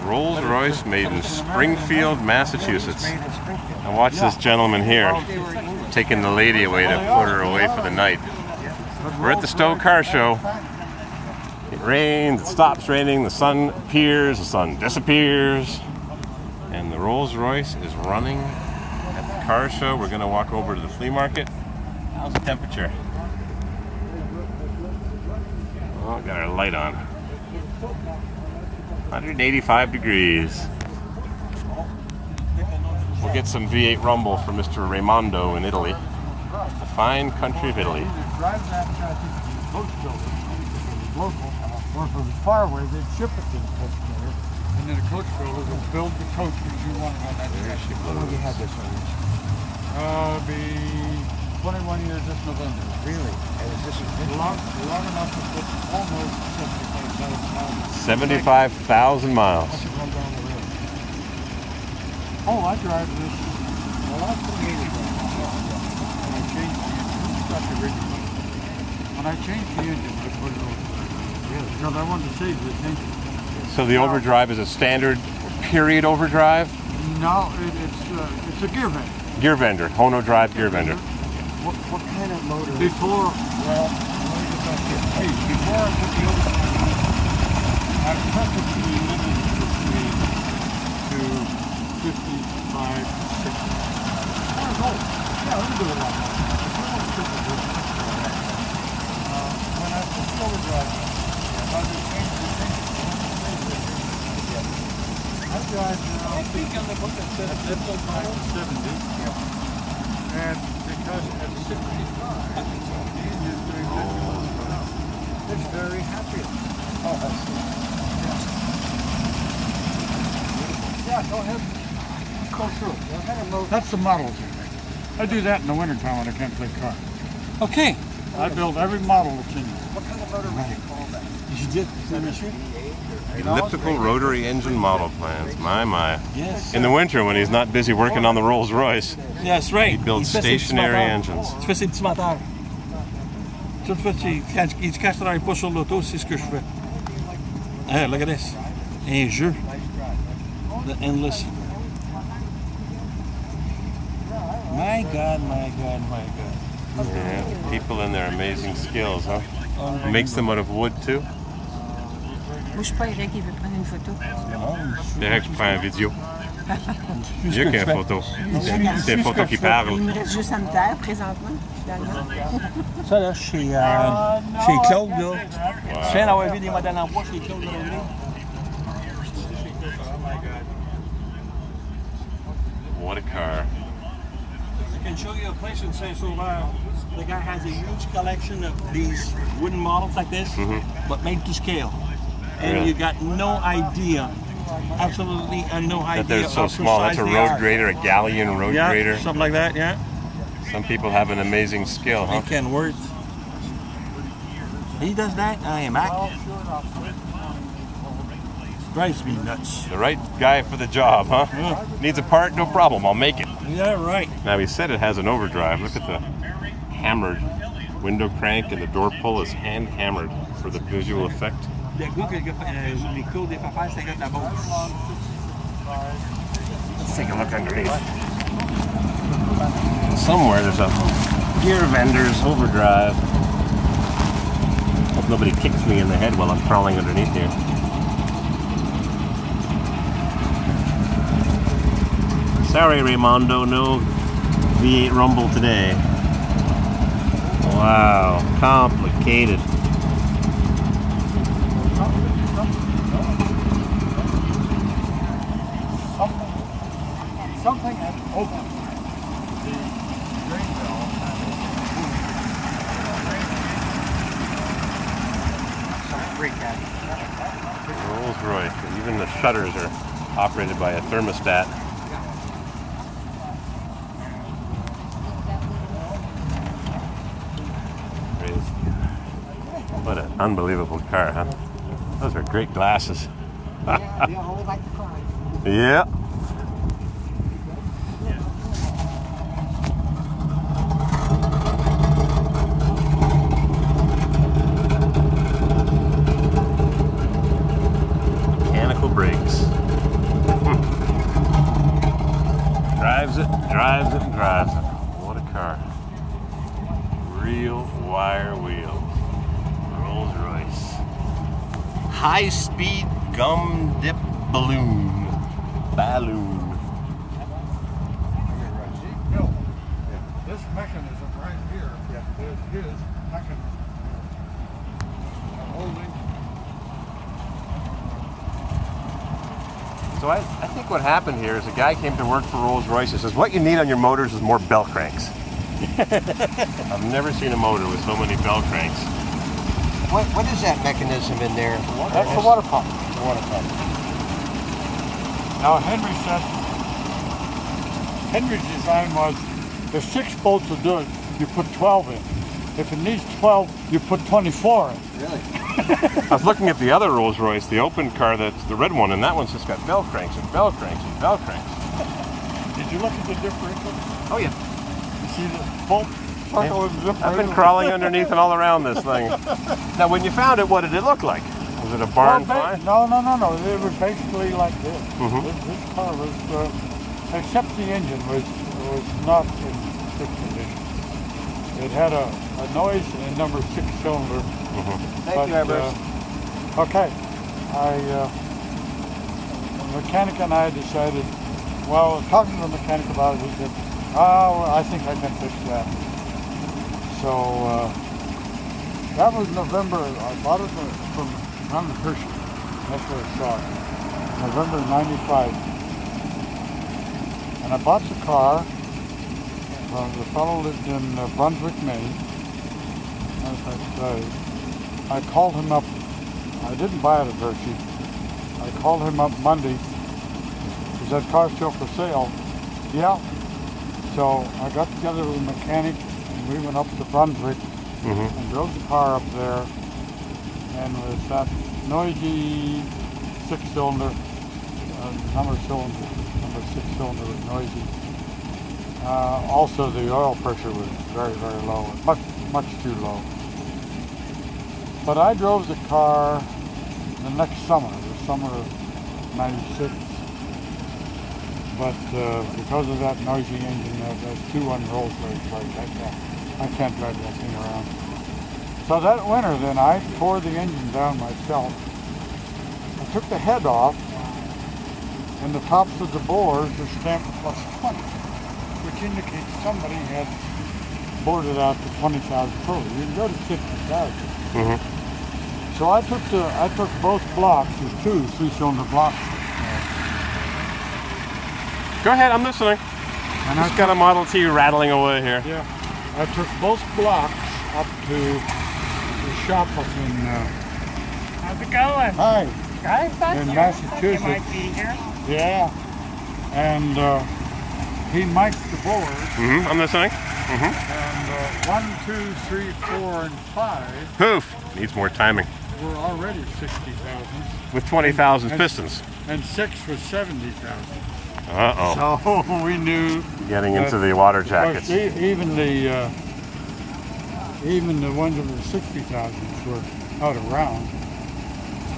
Rolls-Royce made in Springfield, Massachusetts. And watch this gentleman here taking the lady away to put her away for the night. We're at the Stowe Car Show. It rains, it stops raining, the sun appears, the sun disappears. And the Rolls-Royce is running at the car show. We're going to walk over to the flea market. How's the temperature? Oh, got our light on. 185 degrees. We'll get some V8 rumble for Mr. Raimondo in Italy. The fine country of Italy. Or if it was far away, they'd ship it to the coach builder. And then the coach builder would build the coach that you wanted on that. There she blows. When have you had this one? It'll be 21 years this November. Really? And is this long enough to put almost 75,000 miles? 75,000 miles. Oh, I drive this. Well, I put it in when I changed the engine. This is not the original. When I changed the engine, I put it over. Because I wanted to save the engine. So the overdrive is a standard period overdrive? No, it's a gear bender. Gear bender, Hono drive gear bender. What kind of motor? Before, well, let me get back here. Hey, before I put the overdrive, I purposely limited the speed to 55, 60. That's old. Yeah, let me do it like that. When I put the overdrive, I drive now. I think on the book that says 70. And because at 65, the engine is doing this, it's very happy. Oh, that's yeah, go ahead. Go through. That's the models. I do that in the wintertime when I can't play car. Okay. I build every model that's in there. What kind of motor would you call that? You did. Elliptical rotary engine model plans. My. Yes. In the winter when he's not busy working on the Rolls-Royce, Yes, right. he builds stationary engines. Tu fais ces petits moteurs. Tu le fais, quand je travaille pas sur l'auto, c'est ce que je fais. Hey, look at this. Un jeu. The endless. My God, my God, my God. Yeah, people and their amazing skills, huh? It makes them out of wood too. Moi, je suis pas Eric qui veut prendre une photo. Derek, je prends une vidéo. Mieux qu'une photo. C'est une photo qui parle. Il me reste juste à me taire présentement, finalement. Ça, là, chez Claude, là. Tu viens d'avoir vu des modèles en bois chez Claude, là. What a car. I can show you a place in Saint-Sauveur. The guy has a huge collection of these wooden models like this, but made to scale. And Really? you got no idea, absolutely no idea. That they're so how small. That's a precise they road are. grader, a galleon road Yeah, grader. something like that, yeah. Some people have an amazing skill, huh? He can work. He does that, I am back. Drives me nuts. The right guy for the job, huh? Yeah. Needs a part, no problem, I'll make it. Yeah, right. Now he said it has an overdrive. Look at the hammered window crank, and the door pull is hand hammered for the visual effect. Le gars qui a les cours des affaires, c'est avec la Beauce. Let's take a look underneath. Somewhere there's a gear vendor's overdrive. Hope nobody kicks me in the head while I'm crawling underneath here. Sorry, Raimondo, no V8 rumble today. Wow, complicated. Something had opened the drain valve and Rolls-Royce. Even the shutters are operated by a thermostat. What an unbelievable car, huh? Those are great glasses. Yeah. Mechanical brakes. drives it, drives it, drives it. What a car. Real wire wheels. Rolls Royce. High-speed gum dip balloon. Balloon. No. This mechanism right here is his mechanism. Holding. So I think what happened here is a guy came to work for Rolls Royce and says, what you need on your motors is more bell cranks. I've never seen a motor with so many bell cranks. What is that mechanism in there? That's the water pump. The water pump. Now Henry's design was, if 6 bolts will do it, you put 12 in. If it needs 12, you put 24 in. Really? I was looking at the other Rolls Royce, the open car, that's the red one, and that one's just got bell cranks and bell cranks and bell cranks. Did you look at the differential? Oh yeah. You see the bolt circle and differential? I've been crawling underneath and all around this thing. Now when you found it, what did it look like? Was it a barn find? No. It was basically like this. This car was, except the engine was not in good condition. It had a noise and a number 6 cylinder. Thank you, Everest. Okay. The mechanic and I decided, well, talking to the mechanic about it, he said, oh, I think I can fix that. So that was November. I bought it from Ron Hershey. That's where I saw it. November '95. And I bought the car. The fellow lived in Brunswick, Maine. I called him up. I didn't buy it at Hershey. I called him up Monday. Is that car still for sale? Yeah. So I got together with a mechanic and we went up to Brunswick and drove the car up there. And with that noisy 6-cylinder, number 6 cylinder was noisy. Also the oil pressure was very, very low, much too low. But I drove the car the next summer, the summer of '96. But because of that noisy engine, those 2 Rolls Royce, I can't drive that thing around. So that winter then I tore the engine down myself. I took the head off, and the tops of the bores were stamped +20, which indicates somebody had boarded out to 20,000 total. You can go to 50,000. So I took both blocks, there's 2 3-cylinder blocks. Go ahead, I'm listening. And Just got a Model T rattling away here. Yeah, I took both blocks up to the shop up in. How's it going? Hi. Guys, In Massachusetts. You might be here. Yeah, and he mic'd the boards. I'm listening. And 1, 2, 3, 4, and 5 Poof! Needs more timing. were already 60,000. With 20,000 pistons. And 6 was 70,000. Uh-oh. So we knew. Getting into the water jackets. Even the ones that were 60,000s were out of round.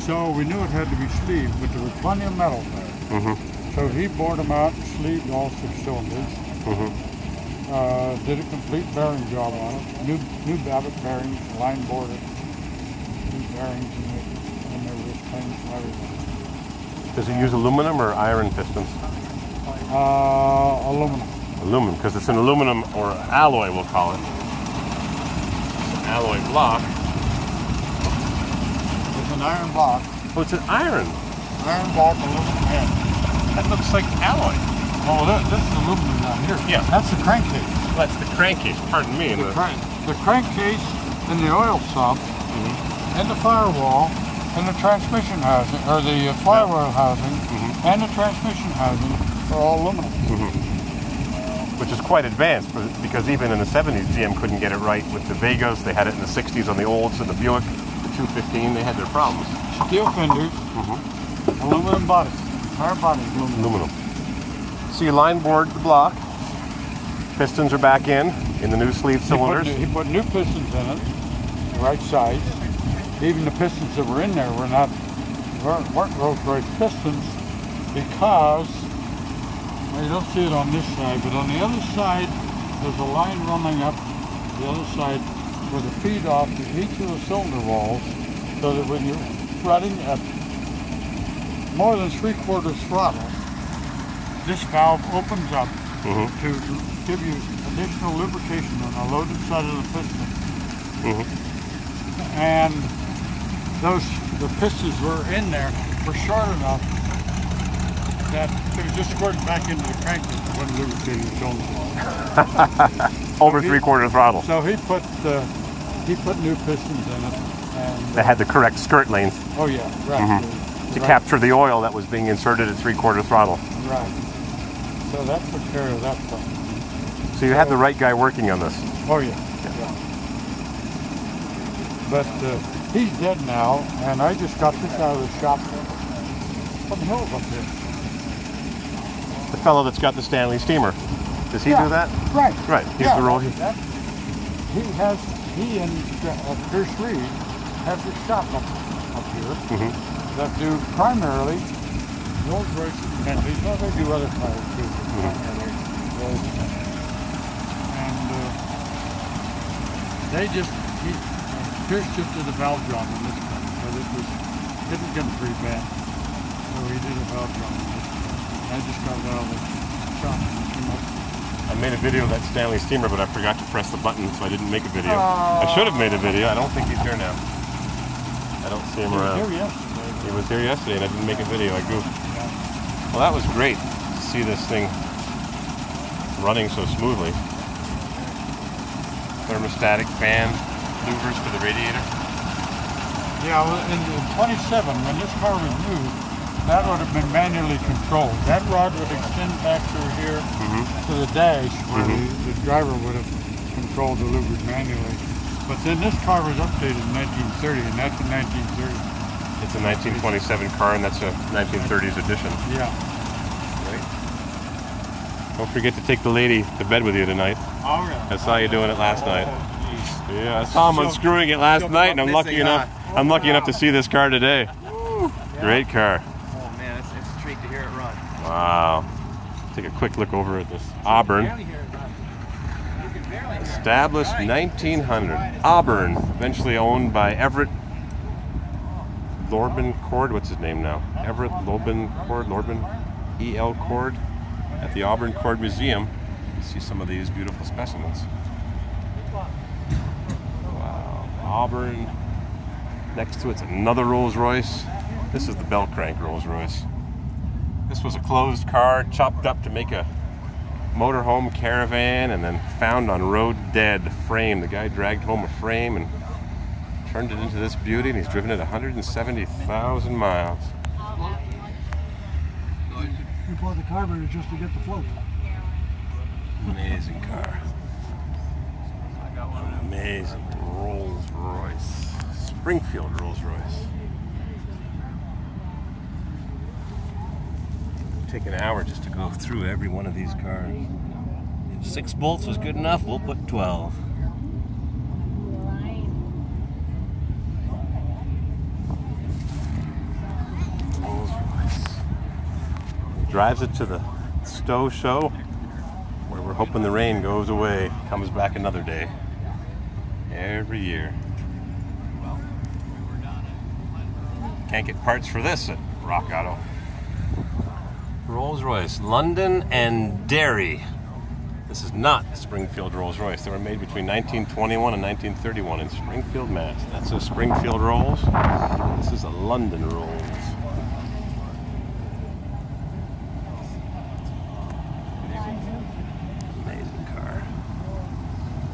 So we knew it had to be sleeved, but there was plenty of metal there. So he bored them out and sleeved all 6 cylinders. Did a complete bearing job on it. New Babbitt bearings, line boarded. New bearings and there was things and everything. Does it use aluminum or iron pistons? Aluminum. Aluminum, because it's an aluminum or alloy, we'll call it. It's an alloy block. It's an iron block. Oh, it's an iron. Iron block, aluminum head. That looks like alloy. Oh, this is aluminum down here. Yeah. That's the crankcase. That's the crankcase, pardon me. The crankcase and the oil sump and the firewall and the transmission housing, or the firewall housing and the transmission housing are all aluminum. Which is quite advanced, because even in the 70s, GM couldn't get it right with the Vegas. They had it in the 60s on the Olds and the Buick, the 215. They had their problems. Steel fenders, aluminum body. Entire body is aluminum. So you line board the block. Pistons are back in the new sleeve cylinders. He put new pistons in it, the right size. Even the pistons that were in there weren't Rolls Royce pistons, because Well, you don't see it on this side, but on the other side, there's a line running up the other side with a feed off to each of the cylinder walls, so that when you're running at more than 3/4 throttle, this valve opens up to give you additional lubrication on the loaded side of the piston. And the pistons were in there were short enough that it was just squirting back into the crank that wasn't lubricating the cylinder. Over 3/4 throttle. So he put new pistons in it. And, That had the correct skirt length. Oh yeah, right. To capture the oil that was being inserted at 3/4 throttle. Right. So that took care of that problem. So you had the right guy working on this. Oh yeah. But he's dead now, and I just got this out of the shop from the hills up there. The fellow that's got the Stanley steamer. Does he do that? Right. Right. He's the role. He and Pierce Reed has a shop up here that do primarily Rolls-Royce and Bentleys. Well, they do other cars too. And they just Pierce just did a valve job on this car, but it didn't get pretty bad. So he did a valve job on this car. I just got it out of the shop and came up. I made a video of that Stanley steamer, but I forgot to press the button, so I didn't make a video. I should have made a video. I don't think he's here now. I don't see him around. He was here yesterday, and I didn't make a video. I goofed. Well, that was great to see this thing running so smoothly. Thermostatic fan, louvers for the radiator. Yeah, well, in 27, when this car was new, that would have been manually controlled. That rod would extend back through here to the dash, where the driver would have controlled the louvers manually. But then this car was updated in 1930, and that's a 1930. It's a 1927 car, and that's a 1930s edition. Yeah. Right. Don't forget to take the lady to bed with you tonight. All right. I saw you doing it last night. Yeah, I saw him unscrewing it last night, and I'm lucky enough to see this car today. Great car. Oh man, it's a treat to hear it run. Wow. Take a quick look over at this Auburn. Established 1900. Auburn, eventually owned by Everett Lorben Cord. What's his name now? Everett Lorben Cord. Lorben E.L. Cord at the Auburn Cord Museum. See some of these beautiful specimens. Wow. Auburn. Next to it's another Rolls-Royce. This is the bell crank Rolls-Royce. This was a closed car, chopped up to make a motorhome caravan, and then found on road dead. Frame. The guy dragged home a frame and turned it into this beauty, and he's driven it 170,000 miles. We bought the carburetor just to get the float. Amazing car. An amazing Rolls-Royce. Springfield Rolls-Royce. Take an hour just to go through every one of these cars. If 6 bolts was good enough, we'll put 12. Rolls-Royce. Drives it to the Stowe show, where we're hoping the rain goes away, comes back another day. Every year. Can't get parts for this at Rock Auto. Rolls-Royce, London and Derry. This is not the Springfield Rolls-Royce. They were made between 1921 and 1931 in Springfield, Mass. That's a Springfield Rolls. This is a London Rolls. Amazing car.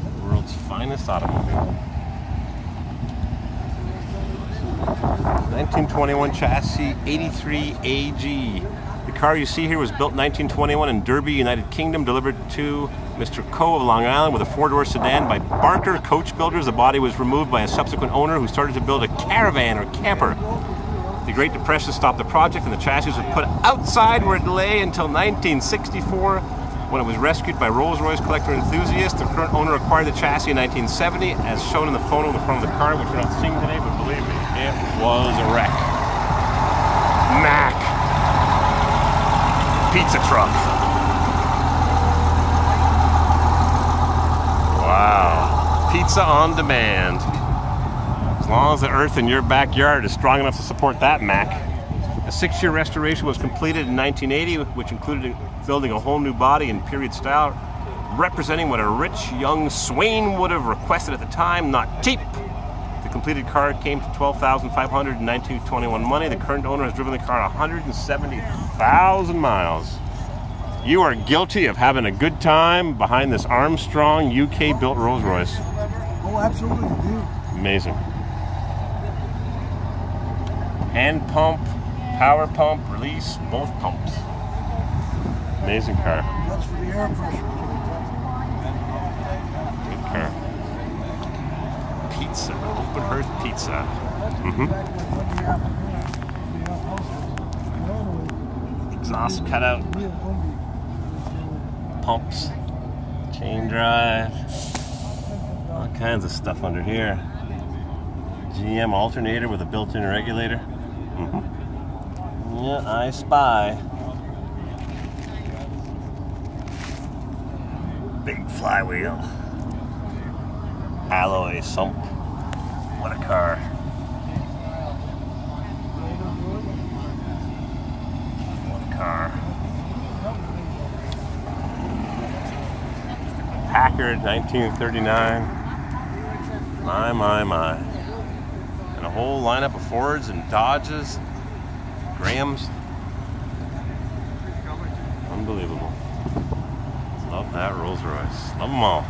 The world's finest automobile. 1921 chassis, 83 AG. The car you see here was built in 1921 in Derby, United Kingdom, delivered to Mr. Coe of Long Island with a 4-door sedan by Barker Coach Builders. The body was removed by a subsequent owner who started to build a caravan or camper. The Great Depression stopped the project, and the chassis was put outside where it lay until 1964, when it was rescued by Rolls-Royce collector enthusiasts. The current owner acquired the chassis in 1970, as shown in the photo in the front of the car, which we're not seeing today, but believe me, it was a wreck. Mac. Pizza truck. Pizza on demand. As long as the earth in your backyard is strong enough to support that Mac. A 6-year restoration was completed in 1980, which included building a whole new body in period style, representing what a rich young swain would have requested at the time. Not cheap. The completed car came to $12,500 in 1921 money. The current owner has driven the car 170,000 miles. You are guilty of having a good time behind this Armstrong UK-built Rolls Royce. Oh, absolutely, dude. Amazing. Hand pump, power pump, release, both pumps. Amazing car. That's for the air pressure. Good car. Pizza, open hearth pizza. Exhaust cutout. Pumps, chain drive, all kinds of stuff under here. GM alternator with a built-in regulator. Yeah, I spy. Big flywheel. Alloy sump. What a car. What a car. Packard, 1939. My. And a whole lineup of Fords and Dodges, Grahams. Unbelievable. Love that Rolls Royce. Love them all.